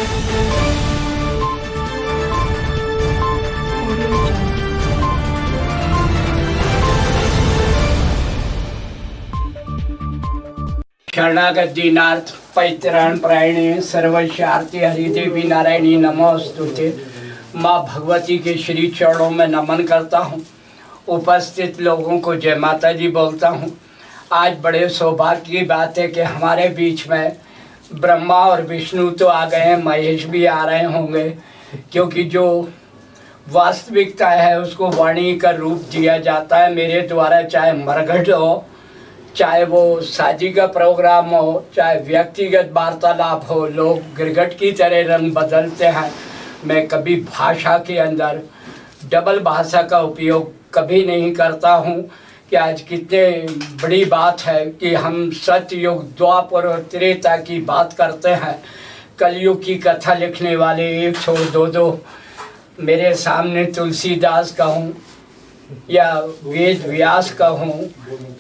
शरणागत दीनार्थ पैतरण प्रायणी सर्वशारती हरिदेवी नारायणी नमोस्तुते। माँ भगवती के श्री चरणों में नमन करता हूँ। उपस्थित लोगों को जय माता जी बोलता हूँ। आज बड़े सौभाग्य की बात है कि हमारे बीच में ब्रह्मा और विष्णु तो आ गए हैं, महेश भी आ रहे होंगे, क्योंकि जो वास्तविकता है उसको वाणी का रूप दिया जाता है मेरे द्वारा। चाहे मरघट हो, चाहे वो शादी का प्रोग्राम हो, चाहे व्यक्तिगत वार्तालाप हो, लोग गिरगट की तरह रंग बदलते हैं। मैं कभी भाषा के अंदर डबल भाषा का उपयोग कभी नहीं करता हूँ। कि आज कितने बड़ी बात है कि हम सतयुग द्वापर और त्रेता की बात करते हैं। कलयुग की कथा लिखने वाले एक छोड़ दो मेरे सामने तुलसीदास का हूँ या वेद व्यास का हूँ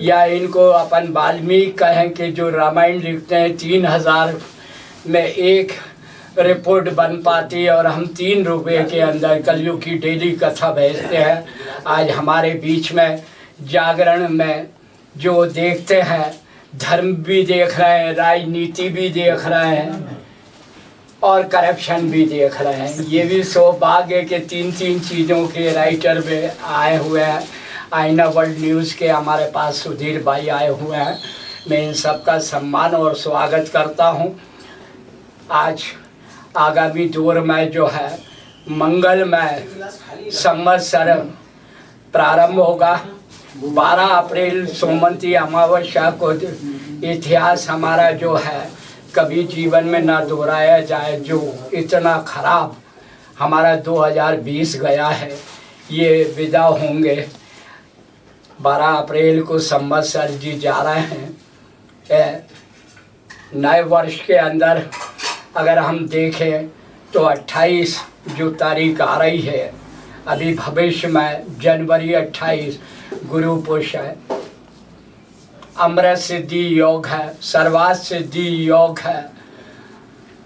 या इनको अपन वाल्मीकि कहें कि जो रामायण लिखते हैं 3000 में एक रिपोर्ट बन पाती है और हम 3 रुपये के अंदर कलयुग की डेली कथा भेजते हैं। आज हमारे बीच में जागरण में जो देखते हैं, धर्म भी देख रहे हैं, राजनीति भी देख रहे हैं और करप्शन भी देख रहे हैं। ये भी सौभाग्य के 3 चीज़ों के राइटर में आए हुए हैं। आईना वर्ल्ड न्यूज़ के हमारे पास सुधीर भाई आए हुए हैं। मैं इन सब का सम्मान और स्वागत करता हूँ। आज आगामी दौर में जो है मंगलमय संवत्सर प्रारंभ होगा। 12 अप्रैल सोमवती अमावस्या को इतिहास हमारा जो है कभी जीवन में ना दोहराया जाए। जो इतना खराब हमारा 2020 गया है, ये विदा होंगे। 12 अप्रैल को संवत्सर जी जा रहे हैं। नए वर्ष के अंदर अगर हम देखें तो 28 जो तारीख आ रही है, अभी भविष्य में जनवरी 28 गुरु पुष है, अमृत सिद्धि योग है, सर्वात सिद्धि योग है,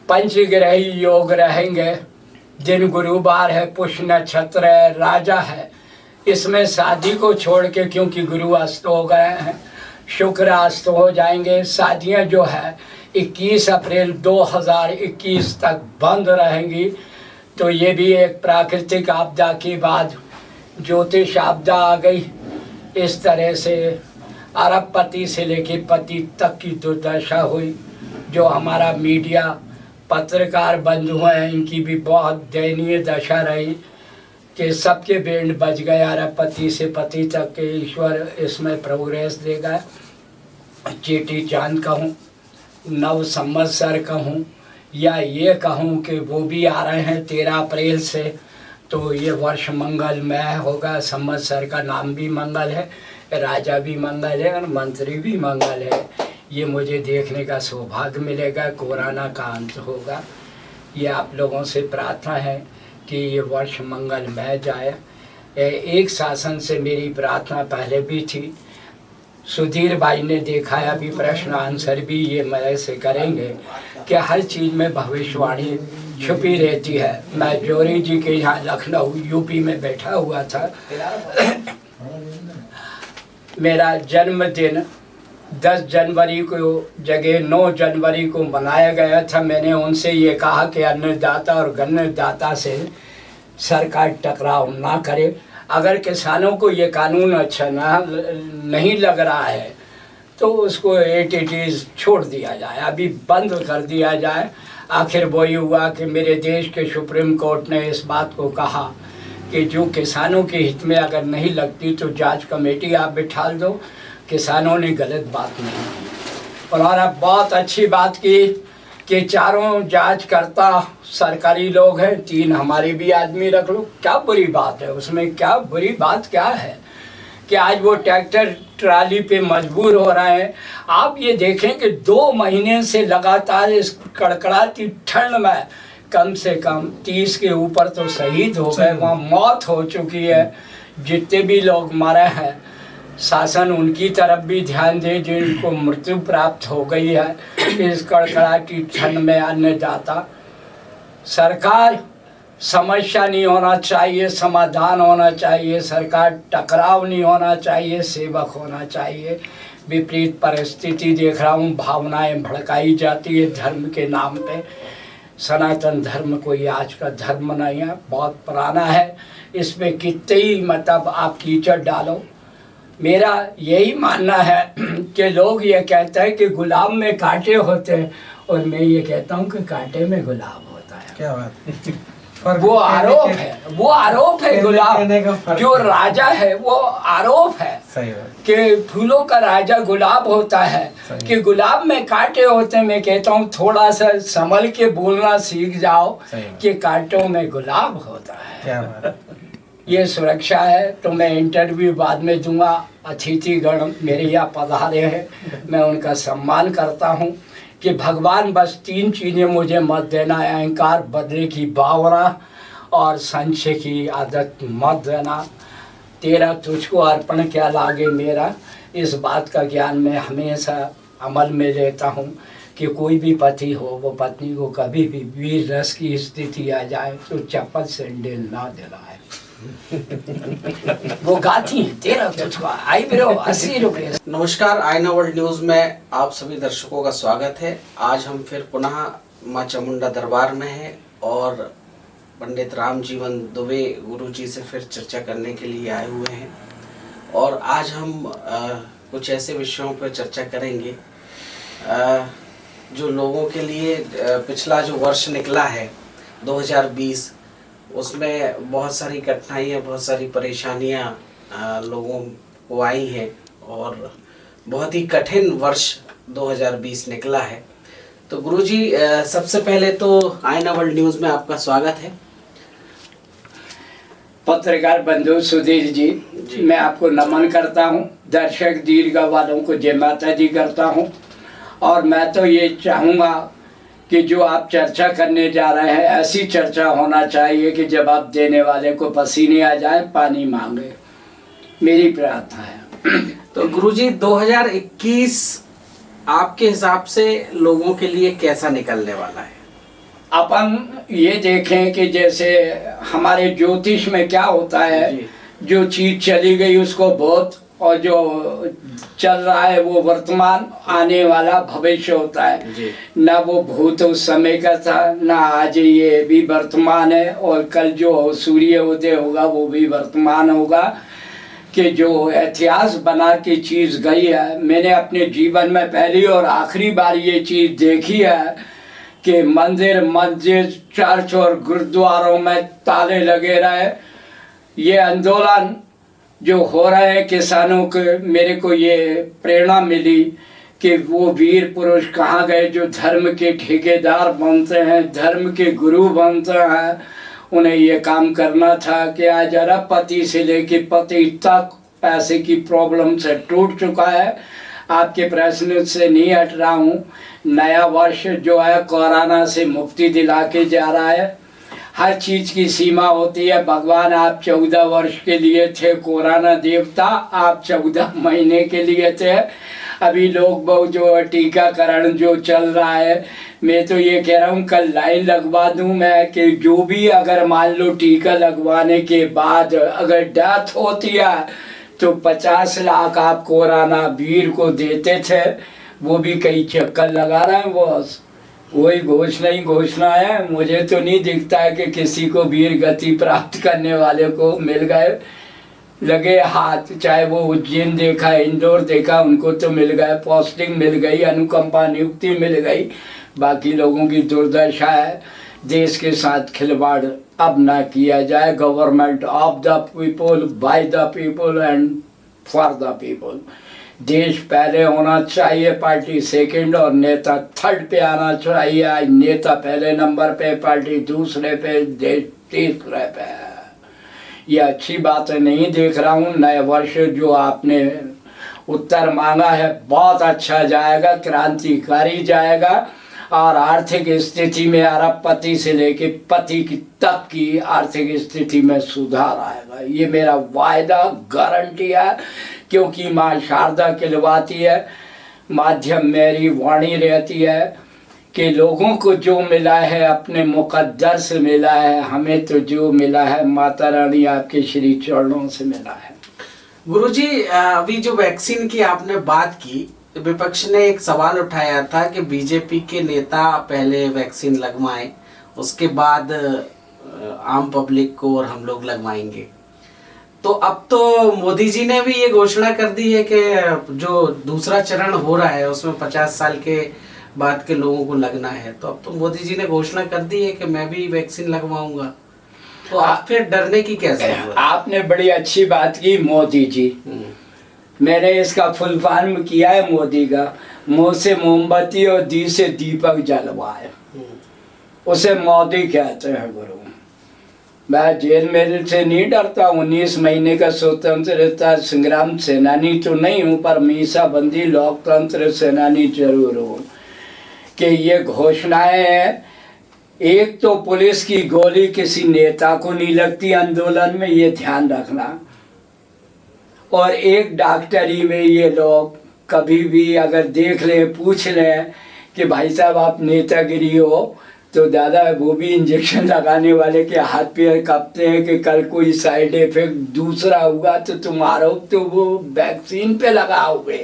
पंचग्रही योग रहेंगे। दिन गुरुवार है, पुष्य नक्षत्र है, राजा है। इसमें शादी को छोड़ के, क्योंकि गुरु अस्त हो गए हैं, शुक्र अस्त हो जाएंगे, शादियां जो है 21 अप्रैल 2021 तक बंद रहेंगी। तो ये भी एक प्राकृतिक आपदा के बाद ज्योतिष आपदा आ गई। इस तरह से अरबपति से लेके पति तक की दुर्दशा हुई। जो हमारा मीडिया पत्रकार बंधु हैं, इनकी भी बहुत दयनीय दशा रही कि सबके बैंड बज गए। अरबपति से पति तक के ईश्वर इसमें प्रोग्रेस देगा। चेटी चांद कहूँ, नव संवत्सर कहूँ, या ये कहूँ कि वो भी आ रहे हैं 13 अप्रैल से, तो ये वर्ष मंगलमय होगा। संवत्सर का नाम भी मंगल है, राजा भी मंगल है और मंत्री भी मंगल है। ये मुझे देखने का सौभाग्य मिलेगा। कोरोना का अंत होगा। ये आप लोगों से प्रार्थना है कि ये वर्ष मंगलमय जाए। एक शासन से मेरी प्रार्थना पहले भी थी। सुधीर भाई ने देखा है, अभी प्रश्न आंसर भी ये मेरे से करेंगे कि हर चीज़ में भविष्यवाणी छुपी रहती है। मैं जोरी जी के यहाँ लखनऊ यूपी में बैठा हुआ था। मेरा जन्मदिन 10 जनवरी को जगह 9 जनवरी को मनाया गया था। मैंने उनसे ये कहा कि अन्नदाता और गन्नदाता से सरकार टकराव ना करे। अगर किसानों को ये कानून अच्छा नहीं लग रहा है तो उसको एट इट इज़ छोड़ दिया जाए, अभी बंद कर दिया जाए। आखिर वही हुआ कि मेरे देश के सुप्रीम कोर्ट ने इस बात को कहा कि जो किसानों के हित में अगर नहीं लगती तो जांच कमेटी आप बिठा दो। किसानों ने गलत बात नहीं की। उन्होंने बहुत अच्छी बात की कि चारों जांचकर्ता सरकारी लोग हैं, 3 हमारे भी आदमी रख लो। क्या बुरी बात है उसमें? क्या बुरी बात क्या है कि आज वो ट्रैक्टर ट्राली पे मजबूर हो रहे हैं। आप ये देखें कि 2 महीने से लगातार इस कड़कड़ाती ठंड में कम से कम 30 के ऊपर तो शहीद हो गए, वहाँ मौत हो चुकी है। जितने भी लोग मरे हैं, शासन उनकी तरफ भी ध्यान दे जिनको मृत्यु प्राप्त हो गई है इस कड़कड़ाती ठंड में। अन्नदाता सरकार समस्या नहीं होना चाहिए, समाधान होना चाहिए। सरकार टकराव नहीं होना चाहिए, सेवक होना चाहिए। विपरीत परिस्थिति देख रहा हूँ, भावनाएं भड़काई जाती है धर्म के नाम पे। सनातन धर्म कोई आज का धर्म नहीं है, बहुत पुराना है। इसमें कितने ही मतलब आप कीचड़ डालो। मेरा यही मानना है कि लोग ये कहते हैं कि गुलाब में कांटे होते हैं, और मैं ये कहता हूँ कि कांटे में गुलाब होता है। क्या बात वो आरोप है, वो आरोप है। गुलाब जो राजा है वो आरोप है। सही बात। कि फूलों का राजा गुलाब होता है, कि गुलाब में कांटे होते हैं। मैं कहता हूँ थोड़ा सा संभल के बोलना सीख जाओ कि कांटों में गुलाब होता है। क्या बात। ये सुरक्षा है। तो मैं इंटरव्यू बाद में दूंगा। अतिथिगण मेरे यहाँ पधारे हैं, मैं उनका सम्मान करता हूँ कि भगवान बस 3 चीज़ें मुझे मत देना, अहंकार, बदले की भावना और संशय की आदत मत देना। तेरा तुझको अर्पण क्या लागे मेरा, इस बात का ज्ञान मैं हमेशा अमल में लेता हूँ कि कोई भी पति हो वो पत्नी को कभी भी वीर रस की स्थिति आ जाए तो चप्पल सैंडल ना दिलाए। वो गाती है तेरा तुझको आई ब्रो 80 रुपये। नमस्कार, आईना वर्ल्ड न्यूज में आप सभी दर्शकों का स्वागत है। आज हम फिर पुनः मां चामुंडा दरबार में हैं और पंडित राम जीवन दुबे गुरुजी से फिर चर्चा करने के लिए आए हुए हैं। और आज हम कुछ ऐसे विषयों पर चर्चा करेंगे जो लोगों के लिए पिछला जो वर्ष निकला है 2020, उसमें बहुत सारी कठिनाइयाँ, बहुत सारी परेशानियाँ लोगों को आई हैं और बहुत ही कठिन वर्ष 2020 निकला है। तो गुरुजी, सबसे पहले तो आईना वर्ल्ड न्यूज़ में आपका स्वागत है। पत्रकार बंधु सुधीर जी, मैं आपको नमन करता हूँ। दर्शक दीर्घा वालों को जय माता दी करता हूँ। और मैं तो ये चाहूँगा कि जो आप चर्चा करने जा रहे हैं ऐसी चर्चा होना चाहिए कि जवाब देने वाले को पसीने आ जाए, पानी मांगे। मेरी प्रार्थना है। तो गुरुजी, 2021 आपके हिसाब से लोगों के लिए कैसा निकलने वाला है? अपन ये देखें कि जैसे हमारे ज्योतिष में क्या होता है, जो चीज चली गई उसको भूत, और जो चल रहा है वो वर्तमान, आने वाला भविष्य होता है। ना वो भूत उस समय का था, ना आज ये भी वर्तमान है, और कल जो सूर्य उदय होगा वो भी वर्तमान होगा। कि जो इतिहास बना के चीज़ गई है, मैंने अपने जीवन में पहली और आखिरी बार ये चीज़ देखी है कि मंदिर, मस्जिद, चर्च और गुरुद्वारों में ताले लगे रहे। ये आंदोलन जो हो रहे हैं किसानों के, मेरे को ये प्रेरणा मिली कि वो वीर पुरुष कहाँ गए जो धर्म के ठेकेदार बनते हैं, धर्म के गुरु बनते हैं। उन्हें ये काम करना था कि आज अरबपति से लेके पति तक पैसे की प्रॉब्लम से टूट चुका है। आपके प्रश्न से नहीं हट रहा हूँ। नया वर्ष जो है कोरोना से मुक्ति दिला के जा रहा है। हर चीज़ की सीमा होती है। भगवान आप 14 वर्ष के लिए थे, कोरोना देवता आप 14 महीने के लिए थे। अभी लोग बहुत जो टीकाकरण जो चल रहा है, मैं तो ये कह रहा हूँ कल लाइन लगवा दूँ मैं कि जो भी अगर मान लो टीका लगवाने के बाद अगर डेथ होती है तो 50 लाख आप कोरोना वीर को देते थे। वो भी कई चक्कर लगा रहे हैं बॉस। वही घोषणा है। मुझे तो नहीं दिखता है कि किसी को वीर गति प्राप्त करने वाले को मिल गए लगे हाथ। चाहे वो उज्जैन देखा, इंदौर देखा, उनको तो मिल गए, पोस्टिंग मिल गई, अनुकंपा नियुक्ति मिल गई। बाकी लोगों की दुर्दशा है। देश के साथ खिलवाड़ अब ना किया जाए। Government of the people, by the people and for the people. देश पहले होना चाहिए, पार्टी सेकंड और नेता थर्ड पे आना चाहिए। आज नेता पहले नंबर पे, पार्टी दूसरे पे, देश तीसरे पे। ये अच्छी बात नहीं देख रहा हूँ। नए वर्ष जो आपने उत्तर मांगा है बहुत अच्छा जाएगा, क्रांतिकारी जाएगा। और आर्थिक स्थिति में अरबपति से लेके पति की तक की आर्थिक स्थिति में सुधार आएगा। ये मेरा वायदा, गारंटी है। क्योंकि माँ शारदा कहलवाती है, माध्यम मेरी वाणी रहती है कि लोगों को जो मिला है अपने मुकद्दर से मिला है, हमें तो जो मिला है माता रानी आपके श्री चरणों से मिला है। गुरुजी, अभी जो वैक्सीन की आपने बात की, विपक्ष ने एक सवाल उठाया था कि बीजेपी के नेता पहले वैक्सीन लगवाएं, उसके बाद आम पब्लिक को और हम लोग लगवाएंगे। तो अब तो मोदी जी ने भी ये घोषणा कर दी है कि जो दूसरा चरण हो रहा है उसमें 50 साल के बाद के लोगों को लगना है। तो अब तो मोदी जी ने घोषणा कर दी है कि मैं भी वैक्सीन लगवाऊंगा, तो आप फिर डरने की क्या जरूरत है? आपने बड़ी अच्छी बात की, मोदी जी। मैंने इसका फुल फॉर्म किया है मोदी का, मुंह से मोमबत्ती और दी से दीपक जलवाए, उसे मोदी कहते हैं गुरु। मैं जेल में से नहीं डरता, 19 महीने का स्वतंत्रता संग्राम सेनानी तो नहीं हूँ, पर मीसाबंदी लोकतंत्र सेनानी जरूर हूँ। कि ये घोषणाएं हैं, एक तो पुलिस की गोली किसी नेता को नहीं लगती आंदोलन में, ये ध्यान रखना, और एक डॉक्टरी में ये लोग कभी भी अगर देख लें, पूछ लें कि भाई साहब आप नेतागिरी हो, तो दादा वो भी इंजेक्शन लगाने वाले के हाथ पैर कांपते हैं कि कल कोई साइड इफेक्ट दूसरा हुआ तो तुम आरोप तो वो वैक्सीन पे लगाओगे।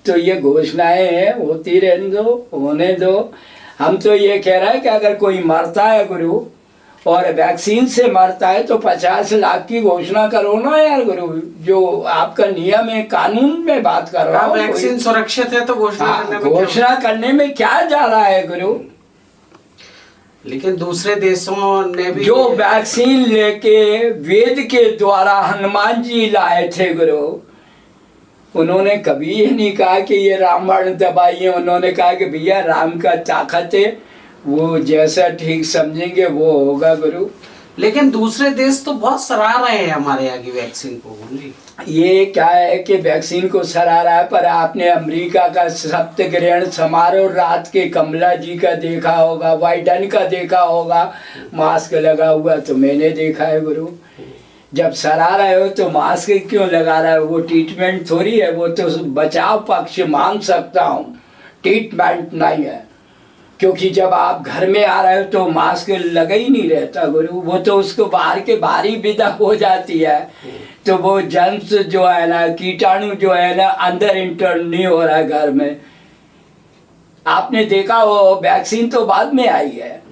तो ये घोषणाएं हैं, होती रहने दो, होने दो। हम तो ये कह रहे हैं कि अगर कोई मरता है गुरु और वैक्सीन से मरता है तो 50 लाख की घोषणा करो ना यार गुरु, जो आपका नियम है, कानून में बात कर रहा हूँ। वैक्सीन सुरक्षित है तो घोषणा करने में क्या जा रहा है गुरु? लेकिन दूसरे देशों ने भी जो वैक्सीन लेके वेद के द्वारा हनुमान जी लाए थे गुरु, उन्होंने कभी ये नहीं कहा कि ये रामबाण दवाई है। उन्होंने कहा कि भैया राम का ताकत है, वो जैसा ठीक समझेंगे वो होगा गुरु। लेकिन दूसरे देश तो बहुत सराह रहे हैं हमारे यहाँ की वैक्सीन को गुरुजी। ये क्या है कि वैक्सीन को सराह रहा है, पर आपने अमेरिका का सप्तग्रहण समारोह रात के कमला जी का देखा होगा, बाइडन का देखा होगा, मास्क लगा हुआ तो मैंने देखा है गुरु। जब सराह रहे हो तो मास्क क्यों लगा रहा है? वो ट्रीटमेंट थोड़ी है, वो तो बचाव पक्ष मान सकता हूँ, ट्रीटमेंट नहीं है। क्योंकि जब आप घर में आ रहे हो तो मास्क लगा ही नहीं रहता गुरु, वो तो उसको बाहर के बाहरी विदा हो जाती है, तो वो जंस जो है ना, कीटाणु जो है ना, अंदर इंटर नहीं हो रहा है घर में। आपने देखा वो वैक्सीन तो बाद में आई है,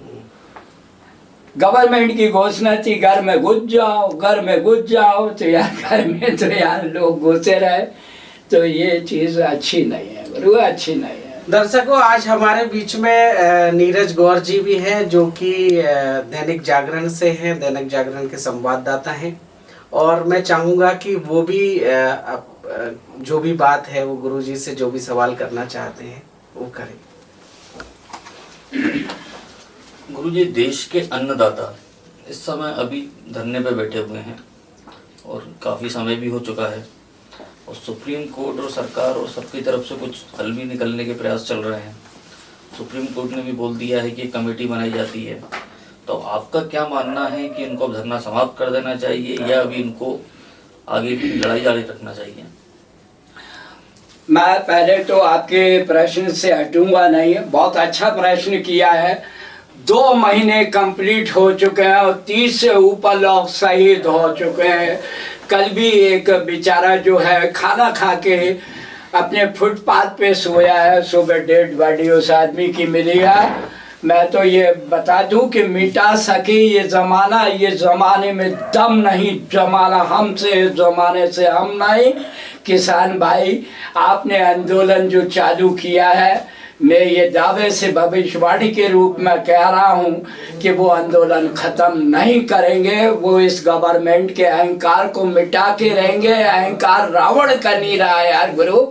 गवर्नमेंट की घोषणा थी घर में घुस जाओ, घर में घुस जाओ, तो यार घर में तो यार लोग घुसे रहे, तो ये चीज़ अच्छी नहीं है गुरु, अच्छी नहीं है। दर्शकों, आज हमारे बीच में नीरज गौर जी भी हैं, जो कि दैनिक जागरण से हैं, दैनिक जागरण के संवाददाता हैं, और मैं चाहूँगा कि वो भी जो भी बात है वो गुरुजी से जो भी सवाल करना चाहते हैं वो करें। गुरुजी, देश के अन्नदाता इस समय अभी धरने पे बैठे हुए हैं और काफ़ी समय भी हो चुका है, और सुप्रीम कोर्ट और सरकार और सबकी तरफ से कुछ हल भी निकलने के प्रयास चल रहे हैं। सुप्रीम कोर्ट ने भी बोल दिया है कि कमेटी बनाई जाती है। तो आपका क्या मानना है कि इनको अब धरना समाप्त कर देना चाहिए या अभी इनको आगे की लड़ाई जारी रखना चाहिए? मैं पहले तो आपके प्रश्न से हटूंगा नहीं, बहुत अच्छा प्रश्न किया है। 2 महीने कंप्लीट हो चुके हैं और 30 से ऊपर लोग शहीद हो चुके हैं। कल भी एक बेचारा जो है खाना खा के अपने फुटपाथ पे सोया है, सुबह डेड बॉडी उस आदमी की मिली है। मैं तो ये बता दूं कि मिटा सके ये ज़माना, ये ज़माने में दम नहीं, ज़माना हमसे, ज़माने से हम नहीं। किसान भाई, आपने आंदोलन जो चालू किया है, मैं ये दावे से भविष्यवाणी के रूप में कह रहा हूँ कि वो आंदोलन ख़त्म नहीं करेंगे। वो इस गवर्नमेंट के अहंकार को मिटा के रहेंगे। अहंकार रावण का नहीं रहा है यार गुरु।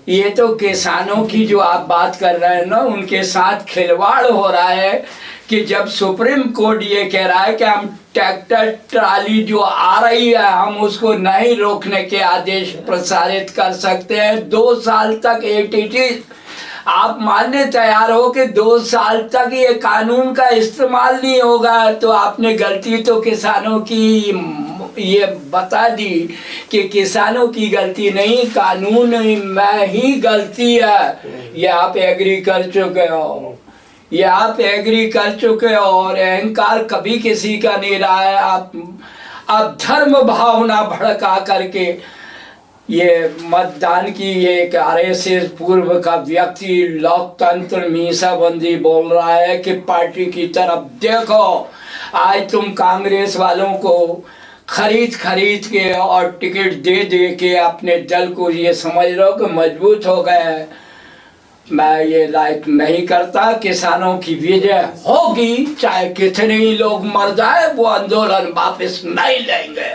ये तो किसानों की जो आप बात कर रहे हैं ना, उनके साथ खिलवाड़ हो रहा है कि जब सुप्रीम कोर्ट ये कह रहा है कि हम ट्रैक्टर ट्राली जो आ रही है हम उसको नहीं रोकने के आदेश प्रसारित कर सकते हैं 2 साल तक। एटीटी आप मानने तैयार हो कि 2 साल तक ये कानून का इस्तेमाल नहीं होगा, तो आपने गलती तो किसानों की ये बता दी कि किसानों की गलती नहीं, कानून में ही गलती है। ये आप एग्री कर चुके हो, ये आप एग्री कर चुके हो, और अहंकार कभी किसी का नहीं रहा है। आप धर्म भावना भड़का करके ये मतदान की एक आरएसएस पूर्व का व्यक्ति लोकतंत्र मीसाबंदी बोल रहा है कि पार्टी की तरफ देखो। आज तुम कांग्रेस वालों को खरीद के और टिकट दे दे के अपने दल को ये समझ लो कि मजबूत हो गए। मैं ये लाइक नहीं करता। किसानों की विजय होगी, चाहे कितने ही लोग मर जाए, वो आंदोलन वापस नहीं लेंगे।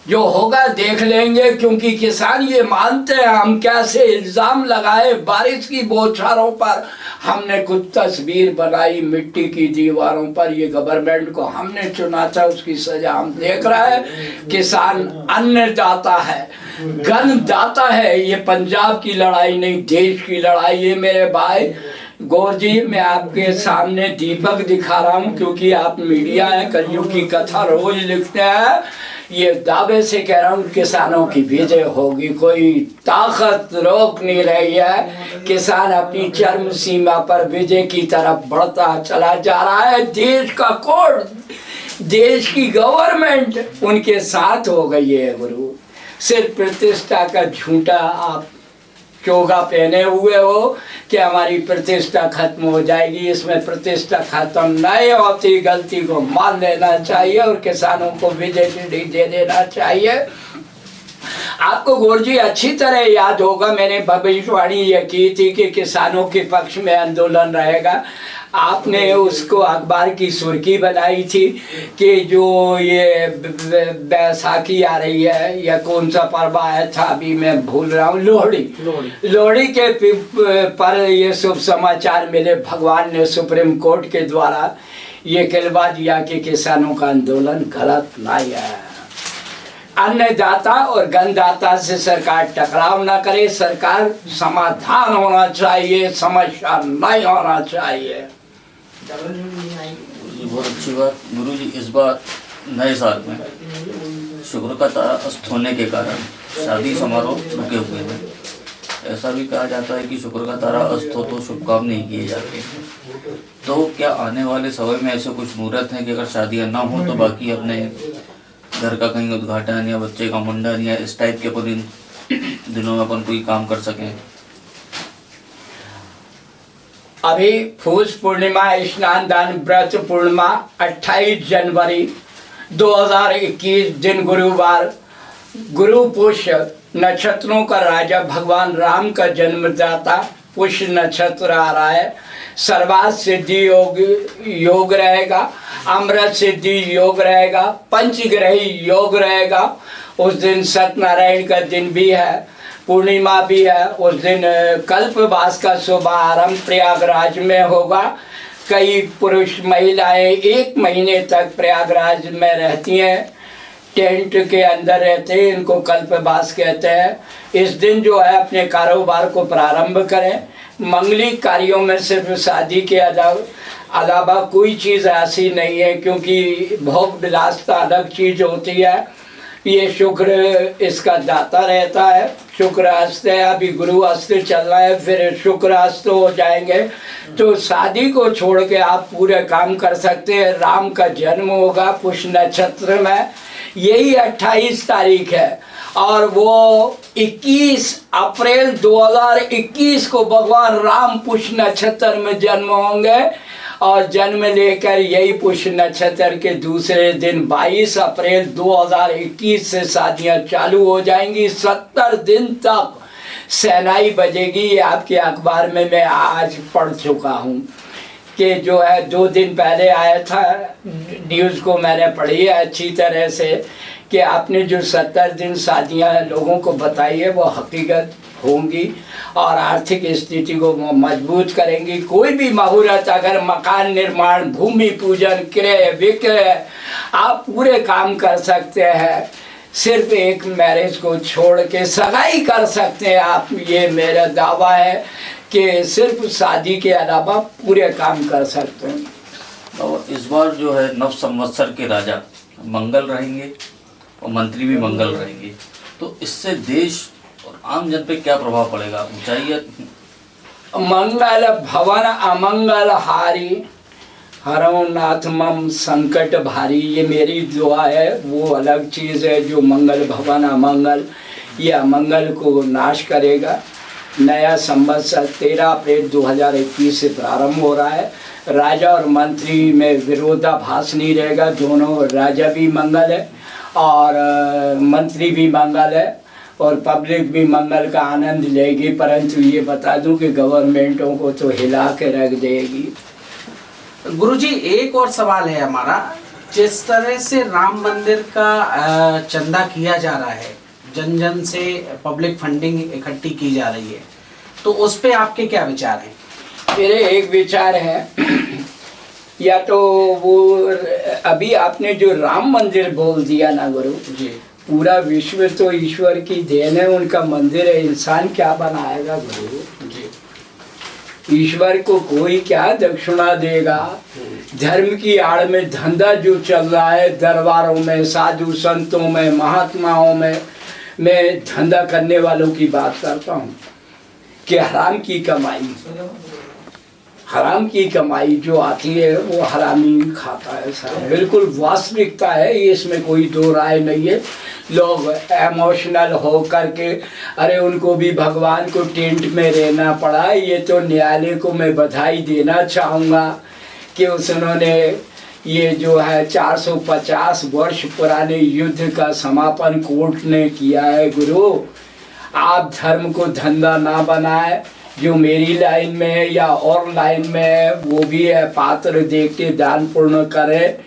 जो होगा देख लेंगे, क्योंकि किसान ये मानते हैं। हम कैसे इल्जाम लगाए बारिश की बौछारों पर, हमने कुछ तस्वीर बनाई मिट्टी की दीवारों पर। ये गवर्नमेंट को हमने चुना था, उसकी सजा हम देख रहे हैं। किसान अन्नदाता है, गन्नदाता है। ये पंजाब की लड़ाई नहीं, देश की लड़ाई है मेरे भाई। गौर जी, मैं आपके सामने दीपक दिखा रहा हूँ, क्योंकि आप मीडिया है, कलयुग की कथा रोज लिखते हैं। ये दावे से कह रहा हूँ, किसानों की विजय होगी, कोई ताकत रोक नहीं रही है। किसान अपनी चरम सीमा पर विजय की तरफ बढ़ता चला जा रहा है। देश का कोड, देश की गवर्नमेंट उनके साथ हो गई है। गुरु, सिर्फ प्रतिष्ठा का झूठा आप चोगा पहने हुए हो कि हमारी प्रतिष्ठा खत्म हो जाएगी। इसमें प्रतिष्ठा खत्म नहीं होती। गलती को मान लेना चाहिए और किसानों को विजय दे देना चाहिए। आपको गौर जी अच्छी तरह याद होगा, मैंने भविष्यवाणी ये की थी कि किसानों के पक्ष में आंदोलन रहेगा। आपने उसको अखबार की सुर्खी बनाई थी कि जो ये बैसाखी आ रही है, या कौन सा पर्व आया था अभी मैं भूल रहा हूँ, लोहड़ी के पर ये शुभ समाचार मिले। भगवान ने सुप्रीम कोर्ट के द्वारा ये कहलवा दिया कि किसानों का आंदोलन गलत नहीं है। अन्नदाता और गन्नदाता से सरकार टकराव ना करे। सरकार समाधान होना चाहिए, समस्या नहीं होना चाहिए। बहुत अच्छी बात गुरु जी। इस बार नए साल में शुक्र का तारा अस्त होने के कारण शादी समारोह रुके हुए हैं। ऐसा भी कहा जाता है कि शुक्र का तारा अस्त हो तो शुभकामनाएं किए जाते हैं। तो क्या आने वाले समय में ऐसे कुछ मुहूर्त हैं कि अगर शादियां ना हो तो बाकी अपने घर का कहीं उद्घाटन या बच्चे का मुंडन या इस टाइप के अपन इन दिनों में अपन कोई काम कर सकें? अभी फूस पूर्णिमा, स्नान दान व्रत पूर्णिमा 28 जनवरी 2021 दिन गुरुवार, गुरु पुष्य नक्षत्रों का राजा भगवान राम का जन्मदाता पुष्य नक्षत्र आ रहा है। सर्वार्थ सिद्धि योग रहेगा, अमृत सिद्धि योग रहेगा, पंचग्रही योग रहेगा। उस दिन सत्यनारायण का दिन भी है, पूर्णिमा भी है। उस दिन कल्पवास का शुभारंभ प्रयागराज में होगा। कई पुरुष महिलाएं 1 महीने तक प्रयागराज में रहती हैं, टेंट के अंदर रहते हैं, इनको कल्पवास कहते हैं। इस दिन जो है अपने कारोबार को प्रारंभ करें। मंगलिक कार्यों में सिर्फ शादी के अलावा कोई चीज़ ऐसी नहीं है, क्योंकि भोग विलासता अलग चीज़ होती है। ये शुक्र इसका दाता रहता है। शुक्र अस्त है, अभी गुरु अस्त चल रहा है, फिर शुक्र अस्त हो जाएंगे। तो शादी को छोड़ के आप पूरे काम कर सकते हैं। राम का जन्म होगा पुष्य नक्षत्र में, यही 28 तारीख है। और वो 21 अप्रैल 2021 को भगवान राम पुष्य नक्षत्र में जन्म होंगे। और जन्म लेकर यही पुष्य नक्षत्र के दूसरे दिन 22 अप्रैल 2021 से शादियां चालू हो जाएंगी। 70 दिन तक शहनाई बजेगी। ये आपके अखबार में मैं आज पढ़ चुका हूँ कि जो है 2 दिन पहले आया था, न्यूज़ को मैंने पढ़ी है अच्छी तरह से, कि आपने जो 70 दिन शादियाँ लोगों को बताई है वो हकीकत होंगी और आर्थिक स्थिति को मजबूत करेंगी। कोई भी मुहूर्त, अगर मकान निर्माण, भूमि पूजन, क्रय विक्रय, आप पूरे काम कर सकते हैं। सिर्फ एक मैरिज को छोड़ के सगाई कर सकते हैं आप। ये मेरा दावा है कि सिर्फ शादी के अलावा पूरे काम कर सकते हैं। और इस बार जो है नव संवत्सर के राजा मंगल रहेंगे और मंत्री भी मंगल रहेंगे, तो इससे देश और आम जन पे क्या प्रभाव पड़ेगा? ऊंचाई या मंगल भवन अमंगल हारी, हरो नाथ मम संकट भारी, ये मेरी दुआ है। वो अलग चीज़ है जो मंगल भवन अमंगल, ये अमंगल को नाश करेगा। नया संवत्सर 13 अप्रैल 2021 से प्रारंभ हो रहा है। राजा और मंत्री में विरोधाभास नहीं रहेगा, दोनों, राजा भी मंगल है और मंत्री भी मंगल है और पब्लिक भी मंगल का आनंद लेगी। परंतु ये बता दूं कि गवर्नमेंटों को तो हिला के रख देगी। गुरुजी, एक और सवाल है हमारा, जिस तरह से राम मंदिर का चंदा किया जा रहा है, जन जन से पब्लिक फंडिंग इकट्ठी की जा रही है, तो उस पे आपके क्या विचार हैं? मेरे एक विचार है, या तो वो अभी आपने जो राम मंदिर बोल दिया ना गुरु जी, पूरा विश्व तो ईश्वर की देन है, उनका मंदिर है, इंसान क्या बनाएगा गुरु जी, ईश्वर को कोई क्या दक्षिणा देगा? धर्म की आड़ में धंधा जो चल रहा है, दरबारों में, साधु संतों में, महात्माओं में, मैं धंधा करने वालों की बात करता हूँ कि हराम की कमाई जो आती है वो हरामी खाता है साहब, बिल्कुल वास्तविकता है ये, इसमें कोई दो राय नहीं है। लोग इमोशनल हो करके, अरे उनको भी भगवान को टेंट में रहना पड़ा। ये तो न्यायालय को मैं बधाई देना चाहूँगा कि उन्होंने ये जो है 450 वर्ष पुराने युद्ध का समापन कोर्ट ने किया है। गुरु, आप धर्म को धंधा ना बनाए, जो मेरी लाइन में है या और लाइन में है वो भी है, पात्र देख के दान पुण्य करे।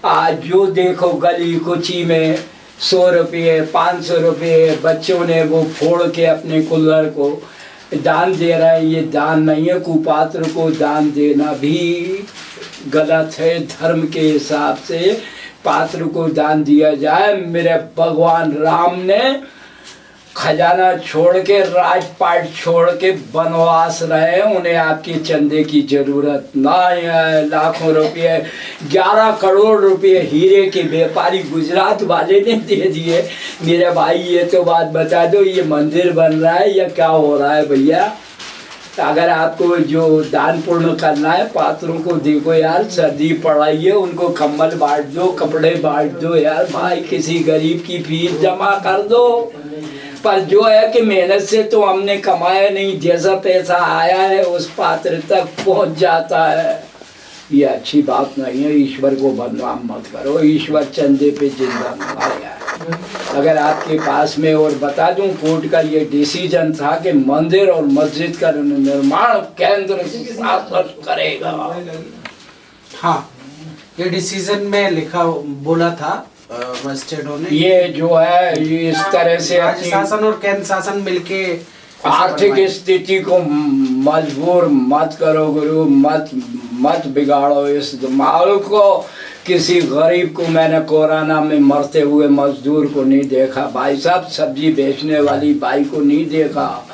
आज जो देखो गली कुची में 100 रुपये 500 रुपये बच्चों ने वो फोड़ के अपने कुल्हड़ को दान दे रहे हैं, ये दान नहीं है। कुपात्र को दान देना भी गलत है। धर्म के हिसाब से पात्र को दान दिया जाए। मेरे भगवान राम ने खजाना छोड़ के, राजपाट छोड़ के वनवास रहे, उन्हें आपके चंदे की जरूरत ना है। लाखों रुपये, 11 करोड़ रुपये हीरे के व्यापारी गुजरात वाले ने दे दिए। मेरे भाई ये तो बात बता दो, ये मंदिर बन रहा है या क्या हो रहा है भैया? अगर आपको जो दान पुण्य करना है, पात्रों को देखो यार, सर्दी पड़ रही है, उनको कंबल बांट दो, कपड़े बांट दो यार भाई, किसी गरीब की फीस जमा कर दो। पर जो है कि मेहनत से तो हमने कमाया नहीं, जैसा पैसा आया है उस पात्र तक पहुंच जाता है। ये अच्छी बात नहीं है। ईश्वर को बदनाम मत करो, ईश्वर चंदे पे जिंदा बनाया है। अगर आपके पास में, और बता दूं, कोर्ट का ये डिसीजन था कि मंदिर और मस्जिद का निर्माण केंद्र शासन करेगा। हाँ, ये डिसीजन में लिखा बोला था मजिस्ट्रेटों ने। ये जो है ये इस तरह से राज्य शासन और केंद्र शासन मिलके आर्थिक स्थिति को मजबूर मत करो गुरु, मत बिगाड़ो इस माहौल को। किसी गरीब को मैंने कोरोना में मरते हुए मजदूर को नहीं देखा भाई साहब, सब्जी बेचने वाली बाई को नहीं देखा।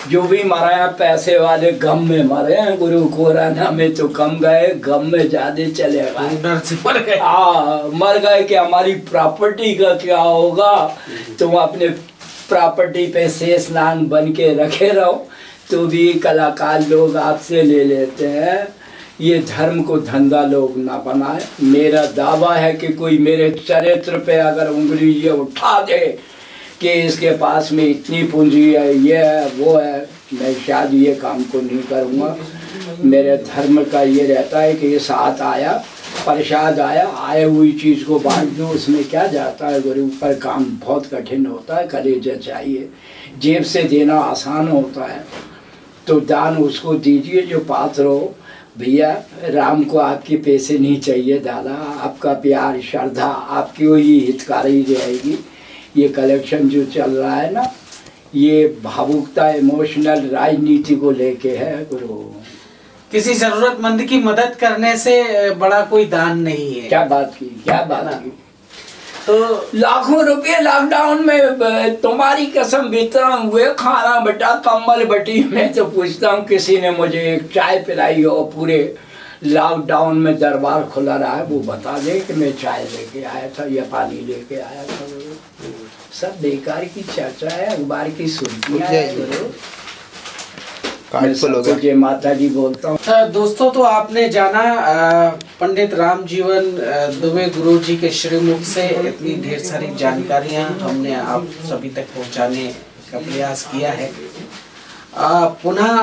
जो भी मरा है पैसे वाले गम में मरे हैं गुरु। कोरोना में तो कम गए, गम में ज्यादा चले गए। मर गए कि हमारी प्रॉपर्टी का क्या होगा। तुम अपने प्रॉपर्टी पे शेष नाग बन के रखे रहो, तो भी कलाकार लोग आपसे ले लेते हैं। ये धर्म को धंधा लोग ना बनाए। मेरा दावा है कि कोई मेरे चरित्र पे अगर उंगली ये उठा दे कि इसके पास में इतनी पूंजी है, ये है, वो है, मैं शायद ये काम को नहीं करूँगा। मेरे धर्म का ये रहता है कि ये साथ आया, प्रसाद आया, आए हुई चीज़ को बांट दो, उसमें क्या जाता है गुरु। पर काम बहुत कठिन होता है, कलेजा चाहिए। जेब से देना आसान होता है, तो दान उसको दीजिए जो पात्र हो। भैया, राम को आपके पैसे नहीं चाहिए दादा, आपका प्यार, श्रद्धा आपकी वही हितकारी रहेगी। ये कलेक्शन जो चल रहा है ना, ये भावुकता, इमोशनल राजनीति को लेके है गुरु। किसी जरूरतमंद की मदद करने से बड़ा कोई दान नहीं है। क्या बात की, क्या बात की। तो लाखों रुपए लॉकडाउन में तुम्हारी कसम वितरण हुए, खाना बटा, कम्बल बटी। मैं तो पूछता हूँ, किसी ने मुझे एक चाय पिलाई हो पूरे लॉकडाउन में दरबार खुला रहा है, वो बता दे कि मैं चाय लेके आया था या पानी लेके आया था। सब बेकार की चर्चा है, अखबार की सुर्खियां हैं। मैं सबको जय माता जी बोलता हूँ। दोस्तों, तो आपने जाना पंडित रामजीवन दुबे गुरु जी के श्रीमुख से इतनी ढेर सारी जानकारियां हमने आप सभी तक पहुंचाने का प्रयास किया है। पुनः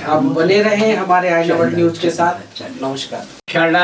आप बने रहें हमारे आई वर्ल्ड न्यूज के साथ। नमस्कार। शरणा